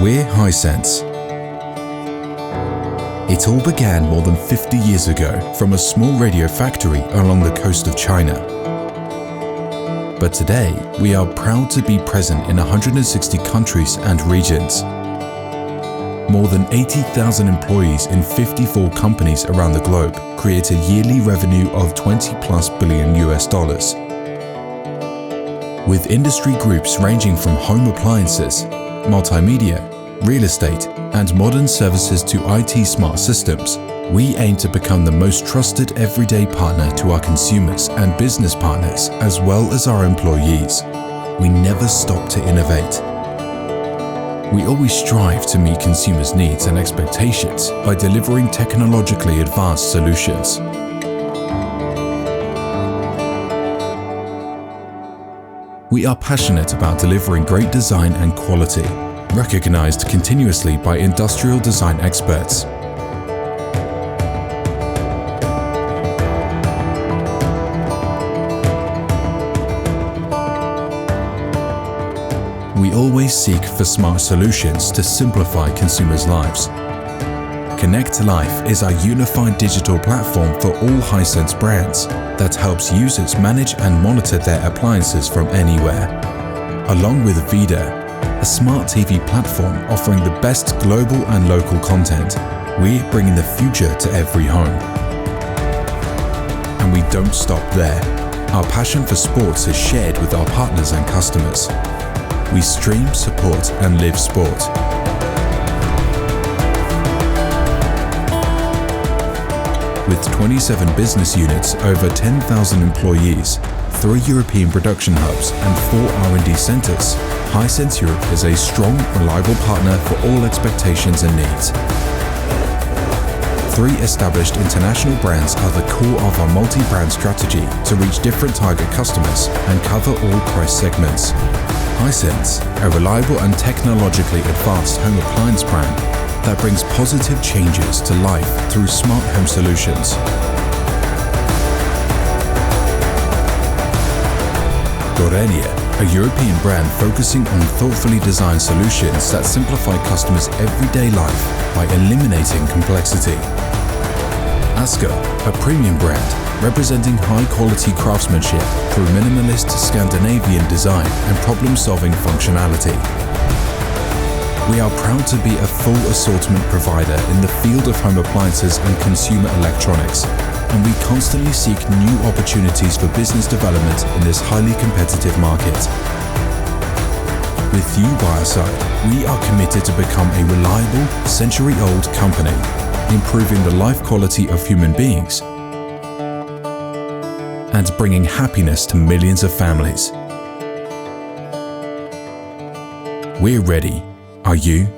We're Hisense. It all began more than 50 years ago from a small radio factory along the coast of China. But today, we are proud to be present in 160 countries and regions. More than 80,000 employees in 54 companies around the globe create a yearly revenue of $20+ billion. With industry groups ranging from home appliances, multimedia, real estate, and modern services to IT smart systems, we aim to become the most trusted everyday partner to our consumers and business partners, as well as our employees. We never stop to innovate. We always strive to meet consumers' needs and expectations by delivering technologically advanced solutions. We are passionate about delivering great design and quality, recognized continuously by industrial design experts. We always seek for smart solutions to simplify consumers' lives. ConnectLife is our unified digital platform for all Hisense brands that helps users manage and monitor their appliances from anywhere. Along with Vidaa, a smart TV platform offering the best global and local content, we're bringing the future to every home. And we don't stop there. Our passion for sports is shared with our partners and customers. We stream, support, and live sport. With 27 business units, over 10,000 employees, 3 European production hubs, and 4 R&D centers, Hisense Europe is a strong, reliable partner for all expectations and needs. 3 established international brands are the core of our multi-brand strategy to reach different target customers and cover all price segments. Hisense, a reliable and technologically advanced home appliance brand that brings positive changes to life through smart home solutions. Gorenia, a European brand focusing on thoughtfully designed solutions that simplify customers' everyday life by eliminating complexity. Asko, a premium brand representing high-quality craftsmanship through minimalist Scandinavian design and problem-solving functionality. We are proud to be a full assortment provider in the field of home appliances and consumer electronics, and we constantly seek new opportunities for business development in this highly competitive market. With you by our side, we are committed to become a reliable, century-old company, improving the life quality of human beings and bringing happiness to millions of families. We're ready. Are you?